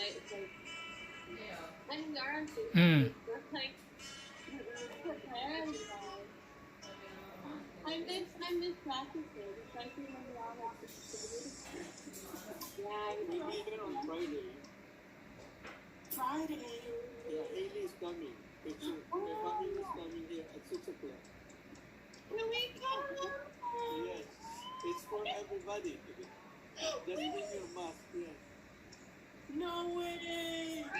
right? It's like, I mean, there are Mm. things that like prepare everyone. I miss practices, especially when we all have food. Yeah, We'll be there on Friday. Friday. Yeah, Haley is coming. The family is coming here at 6 o'clock. Can we come? Yes, it's for everybody. Just bring your mask, yes. No way! Yes,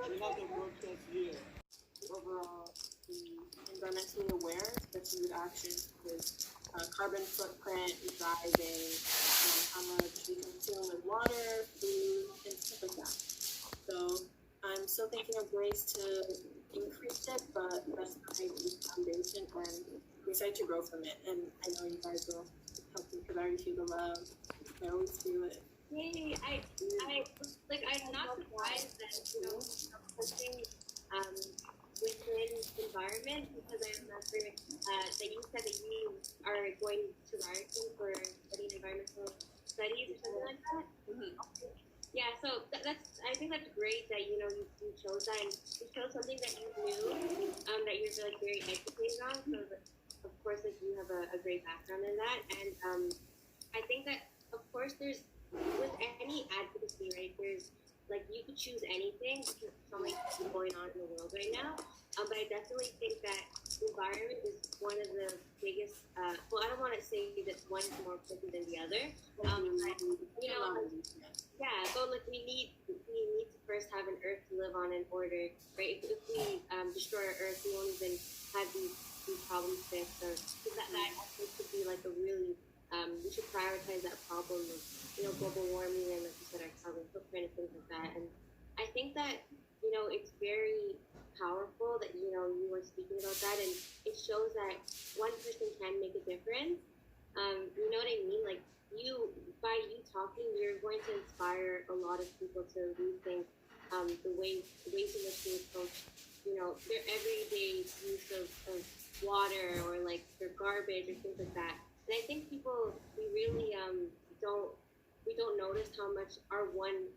we'll have the broadcast here. Overall be environmentally aware, especially with actions with carbon footprint, driving, how much we consume with water, food, and stuff like that. So I'm still thinking of ways to increase it, but that's my foundation, and we start to grow from it. And I know you guys will help me because I already feel the love. I always feel it. Yay! I'm not surprised that pushing within environment, because I remember that you said that you are going to Raritan for studying environmental studies or something like that. Mm-hmm. Yeah, so that's I think that's great that you chose that, and you chose something that you knew that you're like very educated on. So of course, like you have a great background in that, and I think that of course there's with any advocacy, right? There's like you could choose anything because so much is going on in the world right now. But I definitely think that the environment is one of the biggest. Well, I don't want to say that one is more important than the other. Yeah, but like we need to first have an earth to live on in order, right? If we destroy our earth, we won't even have these problems fixed. Or that actually could be like a really we should prioritize that problem of global warming and like you said our carbon footprint and things like that. And I think that it's very powerful that you were speaking about that, and it shows that one person can make a difference. You know what I mean? Like by you talking, you're going to inspire a lot of people to rethink the ways in which they approach their everyday use of water or like their garbage or things like that. And I think people we really don't notice how much our one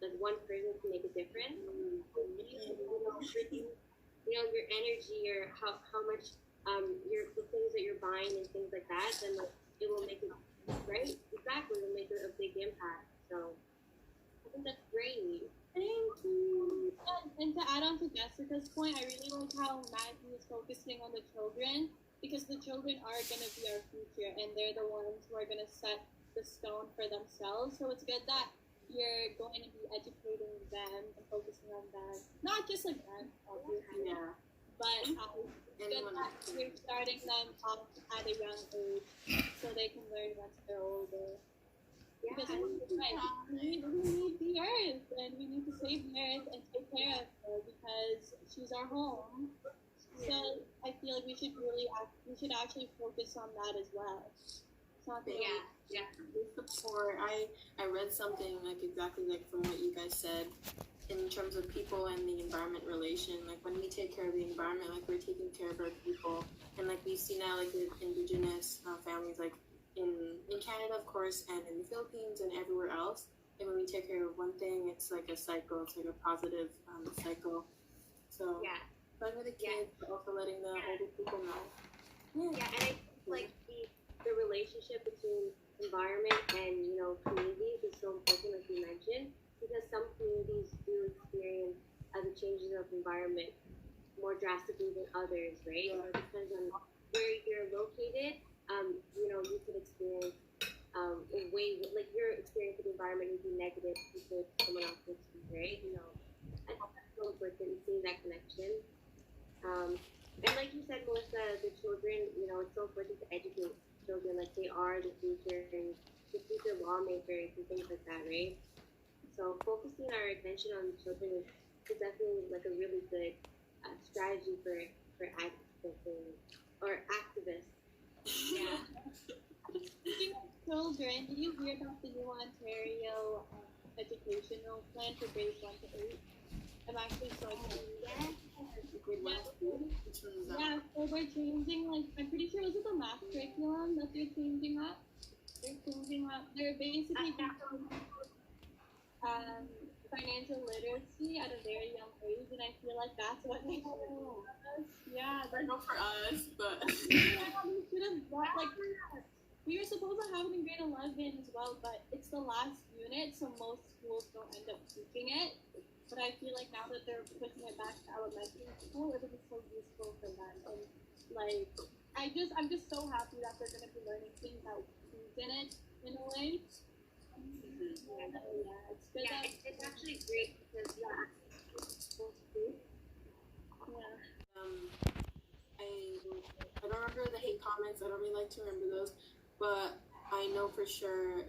person can make a difference. Your energy or how much the things that you're buying and things like that, then like it will make it right. Exactly, it will make a big impact. So I think that's great. Thank you. And to add on to Jessica's point, I really like how Maggie is focusing on the children, because the children are going to be our future, and they're the ones who are going to set the stone for themselves. So it's good that you're going to be educating them and focusing on them, not just like them, obviously, but it's good that you're starting them off at a young age so they can learn once they're older. Yeah, because we need the earth, and we need to save the earth and take care of her because she's our home. So I feel like we should actually focus on that as well. Support. I read something like exactly like from what you guys said in terms of people and the environment relation. Like when we take care of the environment, like we're taking care of our people, and like we see now like with indigenous families, like in Canada, of course, and in the Philippines and everywhere else. And when we take care of one thing, it's like a cycle. It's like a positive cycle. So fun with the kids, but also letting the older people know. Yeah, and I think like the relationship between environment and communities is so important, like you mentioned, because some communities do experience the changes of environment more drastically than others, right? It depends on where you're located. You could experience a way like your experience with the environment would be negative compared to someone else's, right? I think that's so important, seeing that connection. And like you said, Melissa, the children, it's so important to educate children, like they are the future and the future lawmakers and things like that, right? So focusing our attention on children is definitely like a really good strategy for activism or activists. Yeah. Speaking of children, did you hear about the new Ontario educational plan for grades 1 to 8? I'm actually so excited. Yeah, so we're changing, like, I'm pretty sure, is it the math curriculum that they're changing up? They're basically financial literacy at a very young age, and I feel like that's what they should have done us. Yeah, Or not for us, but yeah, we should have brought, like, we were supposed to have it in grade 11 as well, but it's the last unit, so most schools don't end up teaching it. But I feel like now that they're pushing it back to elementary school, it would be so useful for them. And like, I'm just so happy that they're gonna be learning things that we didn't in a way. Yeah, it's good. Yeah, it's actually great because Yeah. I don't remember the hate comments. I don't really like to remember those, but I know for sure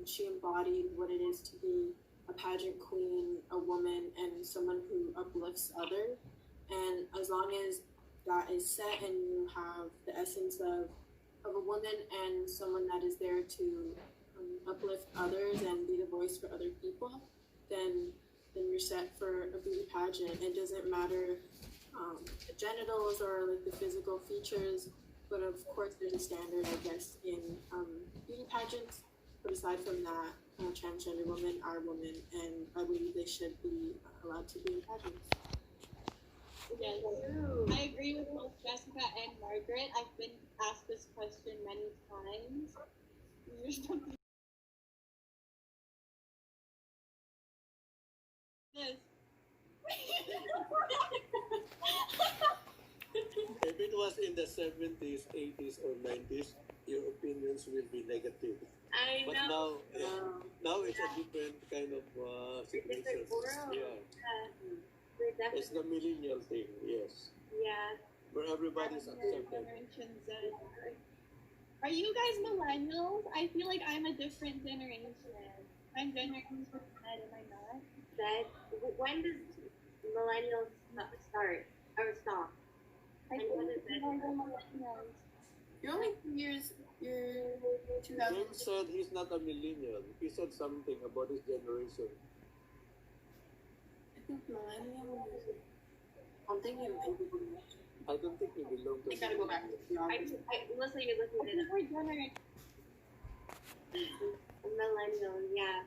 she embodied what it is to be a pageant queen, a woman, and someone who uplifts others. And as long as that is set and you have the essence of a woman and someone that is there to uplift others and be the voice for other people, then you're set for a beauty pageant. It doesn't matter the genitals or like the physical features, but of course there's a standard, I guess, in beauty pageants. But aside from that, transgender women are women, and I believe they should be allowed to be in pageants. Yeah, I agree with both Jessica and Margaret. I've been asked this question many times. This. If it was in the 70s, 80s, or 90s, your opinions will be negative. I But know. now it's a different kind of situation. Different world. Yeah. We're It's definitely, the millennial thing, yes. yeah. Where everybody's accepted. Generation Z. Are you guys millennials? I feel like I'm a different generation. I'm Generation Z, am I not? That when does millennials start or stop? I And think what is we're it? the millennials. You're only 2 years. You're 2000. James said he's not a millennial. He said something about his generation. I think millennial. I'm thinking maybe. I don't think we belong to I gotta go back. Unless you're I looking think at we're Generation. a millennial, yeah.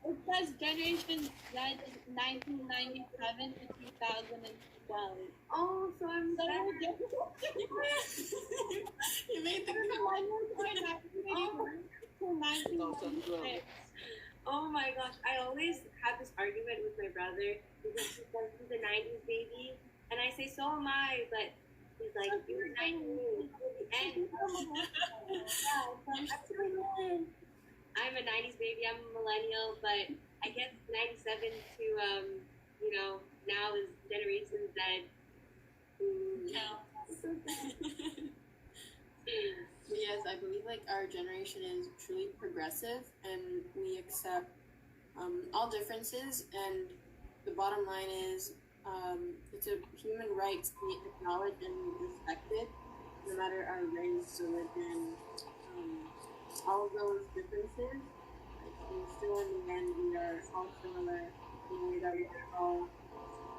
It says Generation Z is 1997 to 2012. Oh, so I'm So better. we're different. You made the Millennials are 1981 to 1996. Oh my gosh, I always have this argument with my brother because he says he's a 90s baby, and I say, so am I, but he's like, you're 90s. And I'm a 90s baby, I'm a millennial, but I guess 97 to, now is Generation Z. But yes, I believe like our generation is truly progressive, and we accept all differences. And the bottom line is, it's a human right to be acknowledged and respected, no matter our race, religion, all of those differences. And still, in the end, we are all similar in the way that we are all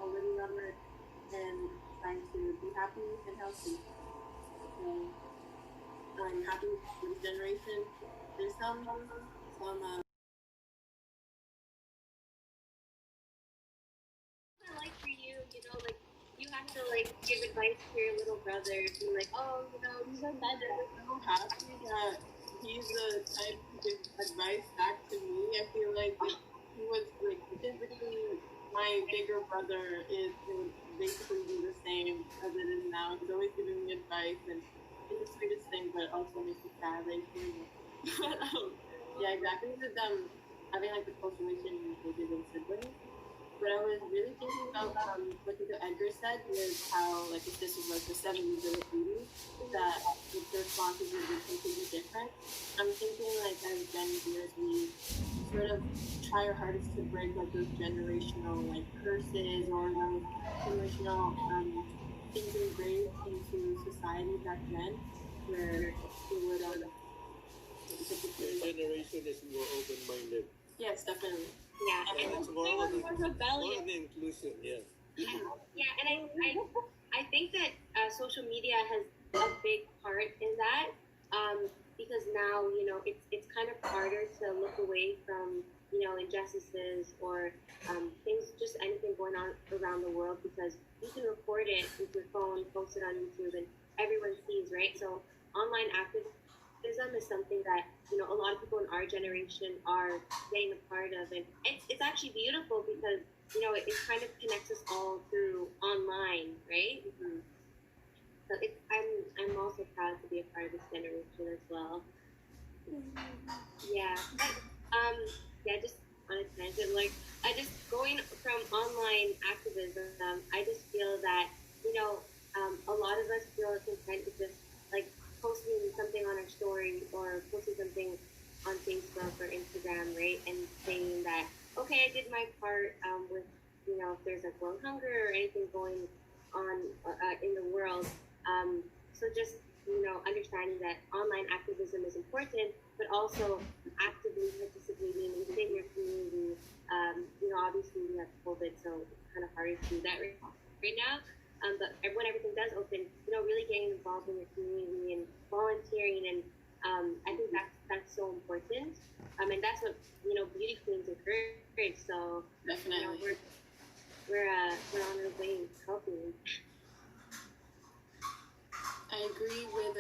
living on Earth and trying to be happy and healthy. So, I'm happy with the generation. There's some Like for you, like you have to like give advice to your little brother, be like, oh, he's a better. so happy that he's the type to give advice back to me. I feel like if he was like physically my bigger brother, it would basically be the same as it is now. He's always giving me advice, and it's the sweetest thing, but it also makes me sad. Like, yeah, exactly. With having like the close relation with his siblings. But I was really thinking about what Edgar said was how, like, if this was like the 70s or the 80s, that the responses would be completely different. I'm thinking, like, as Gen Zers, we sort of try our hardest to break, like, those generational, like, curses or those generational things engraved into society back then, where we would, Your generation is more open-minded. yes, definitely. Yeah, And and it's more on the inclusion, yes. yeah, and I think that social media has a big part in that. because now it's kind of harder to look away from injustices or things, just anything going on around the world, because you can record it with your phone, post it on YouTube, and everyone sees, right? So online activism is something that a lot of people in our generation are getting a part of, and it's actually beautiful because it kind of connects us all through online, right? Mm-hmm. So I'm also proud to be a part of this generation as well. Yeah, but just on a tangent, like I just going from online activism, I just feel that a lot of us feel content with just like posting something on our story or posting something on Facebook or Instagram, right, and saying that okay, I did my part with if there's like world hunger or anything going on in the world. So just understanding that online activism is important, but also actively participating within your community. Obviously we have COVID, so it's kind of hard to do that right now. But when everything does open, really getting involved in your community and volunteering, and I think that's so important. And that's what beauty queens encourage. So definitely, we're on our way helping. I agree with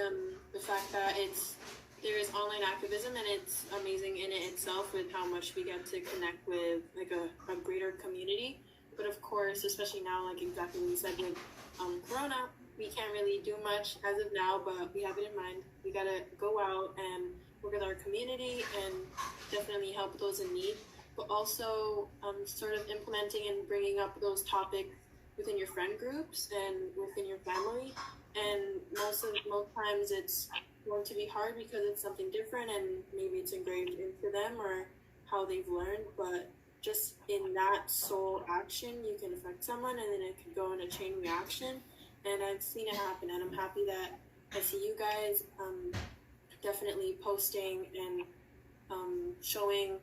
the fact that there is online activism, and it's amazing in it itself with how much we get to connect with like a greater community. But of course, especially now, like exactly what you said with Corona, we can't really do much as of now, but we have it in mind. We gotta go out and work with our community and definitely help those in need, but also sort of implementing and bringing up those topics within your friend groups and within your family. And most times it's going to be hard because it's something different and maybe it's engraved into them or how they've learned, but just in that sole action you can affect someone, and then it could go in a chain reaction. And I've seen it happen, and I'm happy that I see you guys definitely posting and showing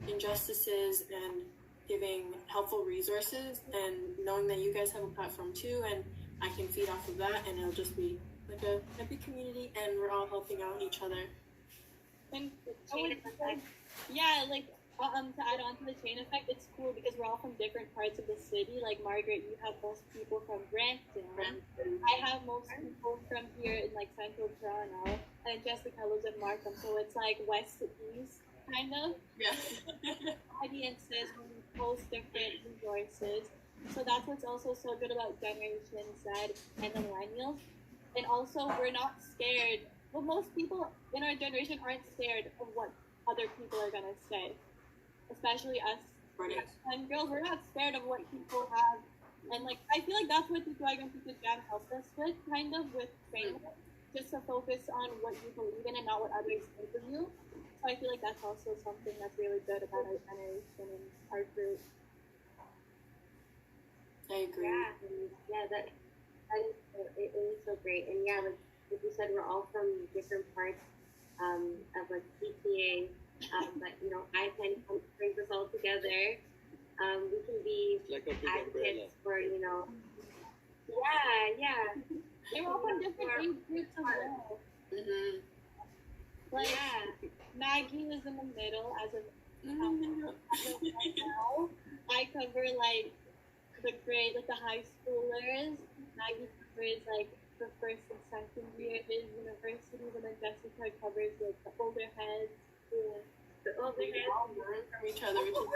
injustices and giving helpful resources, and knowing that you guys have a platform too, and I can feed off of that, and it'll just be like a big community, and we're all helping out each other. And yeah, like to add on to the chain effect, it's cool because we're all from different parts of the city. Like Margaret, you have most people from Brampton. I have most people from here in like central Toronto, and Jessica lives in Markham, so it's like west to east, kind of. Yeah. Audiences when we post different resources. So that's what's also so good about Generation Z and the millennials. And also, we're not scared. Well, most people in our generation aren't scared of what other people are going to say. Especially us. And girls, we're not scared of what people have. And, like, I feel like that's what the Dragon Pizza Jam helped us with, kind of, with framework. Just to focus on what you believe in and not what others think of you. So I feel like that's also something that's really good about our generation and our group. I agree. Yeah, that is it is so great. And yeah, like you said, we're all from different parts of like PTA, but IPEN brings us all together. We can be like a big advocates umbrella. for yeah. They're all from different age groups as well. Mm-hmm. Like Maggie is in the middle as of right now. I cover like the grade, like the high schoolers. Maggie covers like the first and second years, universities, and then Jessica covers like the older heads. We all learn from each other, which is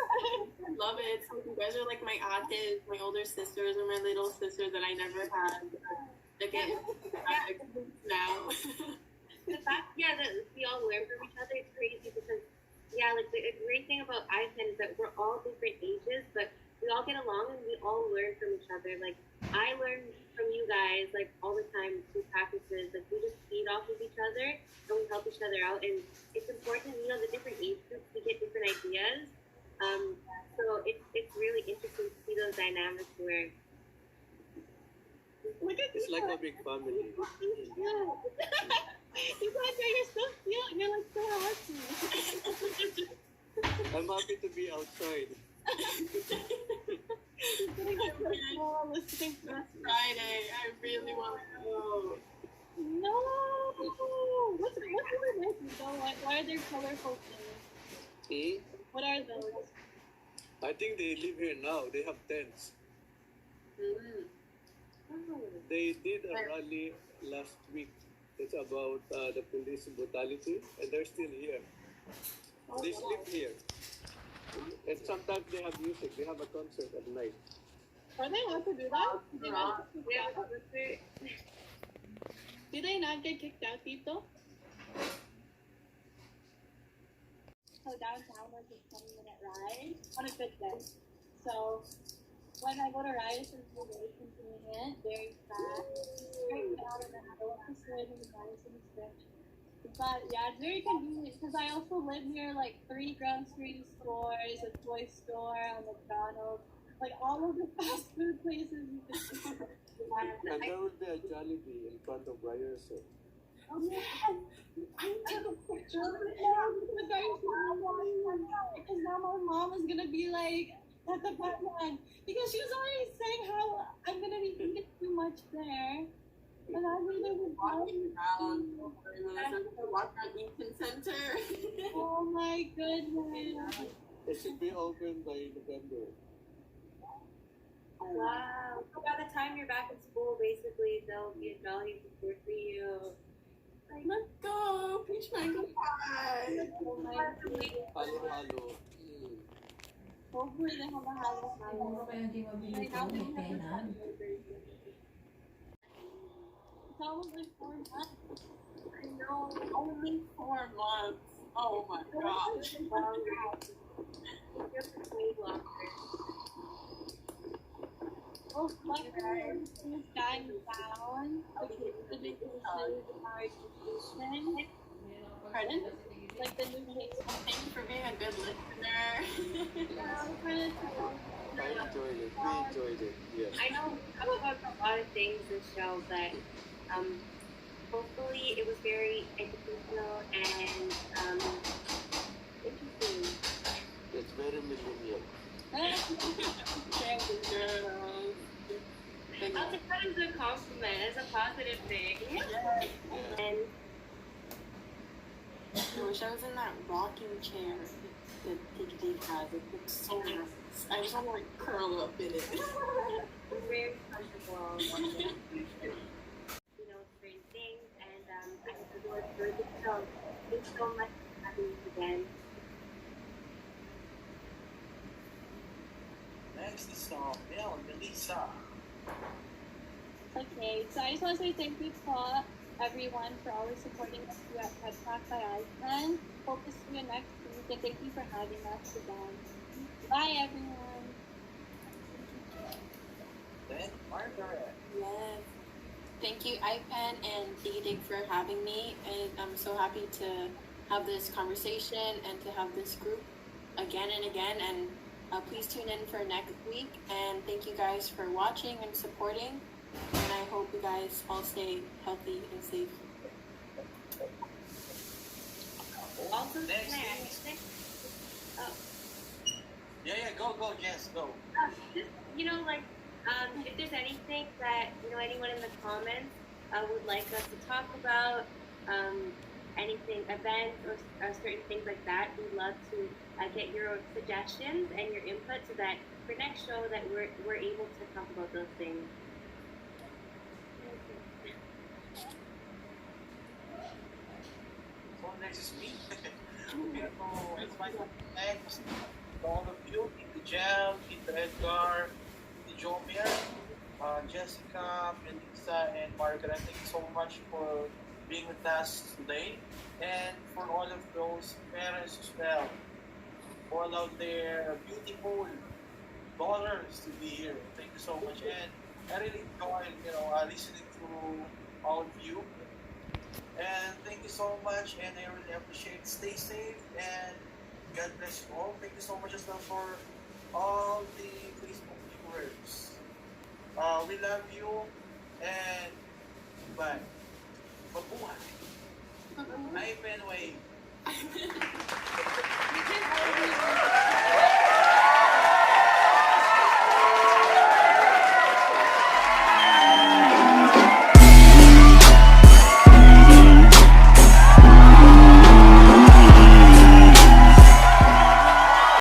I love it. So you guys are like my aunties, my older sisters, or my little sisters that I never had. Again, now. The fact, that we all learn from each other is crazy because, like the great thing about IPEN is that we're all different ages, but we all get along and we all learn from each other. Like, I learn from you guys, like, all the time through practices. Like, we just feed off of each other and we help each other out. And it's important, the different age groups, we get different ideas. So it's really interesting to see those dynamics where It's like a big family. You guys are so cute. You're like so happy. I'm happy to be outside. It's Friday. I really want to go. No. Oh, what's the like? Why are there colorful things? What are those? I think they live here now. They have tents. They did a rally last week. It's about the police brutality, and they're still here. They sleep here. And sometimes they have music. They have a concert at night. Are they allowed to do that? Did they not get kicked out, Tito? So downtown was a 20-minute ride on a good day. So when I go to ride, it's very convenient, very fast, straight down, and then I don't have to swim in the nice and stretch. But yeah, it's very convenient because I also live near like 3 grocery stores, a toy store, a McDonald's, like all of the fast food places you can see. And there will be a Jollibee in front of Ryerson. Oh, yes. I took a picture of it because now my mom is gonna be like at the Batman because she was already saying how I'm gonna be eating too much there. And I really would walking around Eaton Center. Oh my goodness. It should be open by November. Wow. So by the time you're back in school, basically, there'll be a Jolly before for you. Like, let's go. Peach mango pie. Oh my goodness. Halo-halo. Hopefully they have a house. Siguro kaya hindi mabili ko, may penan. It's almost like 4 months. I know. Only 4 months. Oh my gosh. Oh, my God. Is dying down. Okay, the big issue is our education. Pardon? Like the new case. Thank you for being a good listener. I enjoyed it. We enjoyed it. Yes. I know we talked about a lot of things this show, but hopefully it was very educational and interesting. It's very millennial. I'll take that as a compliment, as a positive thing. And I wish I was in that rocking chair that TIGIDIG has. It looks so nice. I just want to like curl up in it. it's very comfortable. Certain things, and I adore the show. Thanks so much for having me again. Next is Mel and Melissa. Okay, so I just want to say thank you to everyone for always supporting us here at TED Talk by IPEN. Hope to see you next week, and thank you for having us again. Bye, everyone. Then Margaret. Yes. Thank you, IPEN and TIGIDIG for having me. And I'm so happy to have this conversation and to have this group again and again. And please tune in for next week. And thank you guys for watching and supporting. And I hope you guys all stay healthy and safe. Also, Next Yeah, go, yes, go. just, if there's anything that, anyone in the comments would like us to talk about, anything, events or certain things like that, we'd love to get your suggestions and your input so that for next show that we're able to talk about those things. So next is me. It's my thanks to all of you, Tito Jam, Tito Edgar, Tito Jomir, Jessica, Melissa, and Margaret. Thank you so much for being with us today. And for all of those parents as well, all out there, beautiful daughters to be here. Thank you so much. And I really enjoyed, listening to all of you. And thank you so much, and I really appreciate it. Stay safe, and God bless you all. Thank you so much as well for all the Facebook viewers. We love you, and bye. Mabuhay! IPEN way!